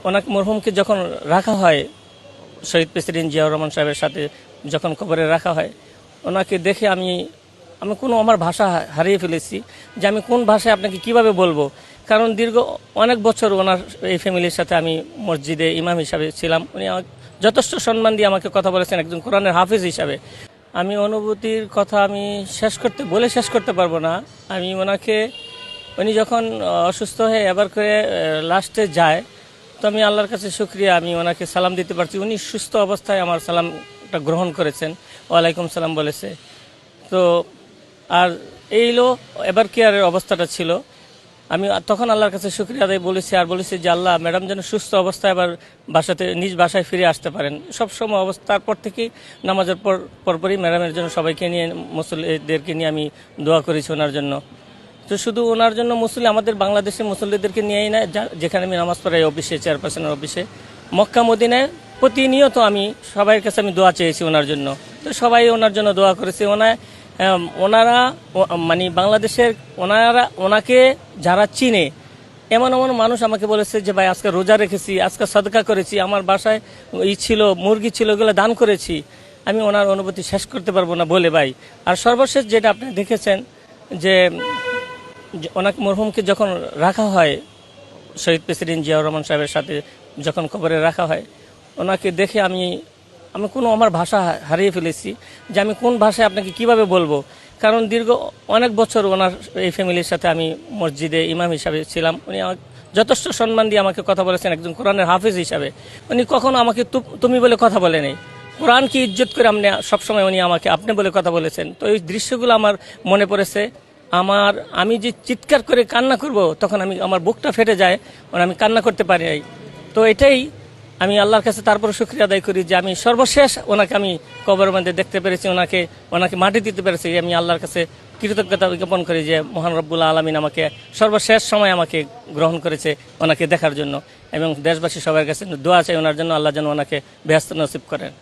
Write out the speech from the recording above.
ওনাকে মরহুমকে যখন রাখা হয় শহীদ প্রেসিডেন্ট জিয়াউর রহমান সাহেবের সাথে যখন কবরে রাখা হয়, ওনাকে দেখে আমি আমি কোনো আমার ভাষা হারিয়ে ফেলেছি যে আমি কোন ভাষায় আপনাকে কিভাবে বলবো। কারণ দীর্ঘ অনেক বছর ওনার এই ফ্যামিলির সাথে আমি মসজিদে ইমাম হিসাবে ছিলাম। উনি যথেষ্ট সম্মান দিয়ে আমাকে কথা বলেছেন একজন কোরআনের হাফিজ হিসাবে। আমি অনুভূতির কথা আমি শেষ করতে পারবো না। আমি ওনাকে, উনি যখন অসুস্থ হয়ে এবার করে লাস্টে যায়, তো আমি আল্লাহর কাছে শুকরিয়া, আমি ওনাকে সালাম দিতে পারছি। উনি সুস্থ অবস্থায় আমার সালামটা গ্রহণ করেছেন, ওয়ালাইকুম সালাম বলেছে। তো আর এইলো এবার কেয়ারের অবস্থাটা ছিল, আমি তখন আল্লাহর কাছে শুকরিয়া আদায় বলেছি যে আল্লাহ, ম্যাডাম যেন সুস্থ অবস্থায় আবার নিজ বাসায় ফিরে আসতে পারেন। সবসময় অবস্থার পর থেকেই নামাজের পরপরই ম্যাডামের জন্য সবাইকে নিয়ে, মুসল্লিদেরকে নিয়ে আমি দোয়া করেছি ওনার জন্য। তো শুধু ওনার জন্য আমাদের বাংলাদেশের মুসল্লিদেরকে নিয়েই না, যেখানে আমি নামাজ পড়াই অফিসে, চেয়ারপারসনের অফিসে, মক্কা মদিনায় প্রতিনিয়ত আমি সবাইয়ের কাছে আমি দোয়া চেয়েছি ওনার জন্য। তো সবাই ওনার জন্য দোয়া করেছে। ওনারা মানে বাংলাদেশের ওনাকে যারা চিনে, এমন এমন মানুষ আমাকে বলেছে যে ভাই আজকে রোজা রেখেছি, আজকে সদকা করেছি, আমার বাসায় ছিল মুরগি ছিল, ওগুলো দান করেছি। আমি ওনার অনুভূতি শেষ করতে পারবো না বলে ভাই। আর সর্বশেষ যেটা আপনি দেখেছেন যে ওনাকে মরহুমকে যখন রাখা হয় শহীদ প্রেসিডেন্ট জিয়াউর রহমান সাহেবের সাথে যখন কবরে রাখা হয়, ওনাকে দেখে আমি কোনো আমার ভাষা হারিয়ে ফেলেছি যে আমি কোন ভাষায় আপনাকে কিভাবে বলবো। কারণ দীর্ঘ অনেক বছর ওনার এই ফ্যামিলির সাথে আমি মসজিদে ইমাম হিসাবে ছিলাম। উনি যথেষ্ট সম্মান দিয়ে আমাকে কথা বলেছেন একজন কোরআনের হাফিজ হিসাবে। উনি কখনো আমাকে তুমি বলে কথা বলে নেই, কোরআনকে ইজ্জত করে সবসময় উনি আমাকে আপনি বলে কথা বলেছেন। তো এই দৃশ্যগুলো আমার মনে পড়েছে। আমি যে চিৎকার করে কান্না করব, তখন আমার বুকটা ফেটে যায়, আমি কান্না করতে পারি নাই। তো এটাই আমি আল্লাহর কাছে তারপরে শুকরিয়া আদায় করি যে আমি সর্বশেষ ওনাকে আমি কবরের মধ্যে দেখতে পেরেছি, ওনাকে মাটি দিতে পেরেছি। আমি আল্লাহর কাছে কৃতজ্ঞতা জ্ঞাপন করি যে মহান রব্বুল আলামিন আমাকে সর্বশেষ সময় আমাকে গ্রহণ করেছে ওনাকে দেখার জন্য। এবং দেশবাসী সবার কাছে দোয়া চাই ওনার জন্য, আল্লাহ যেন ওনাকে বেহেশত নসিব করেন।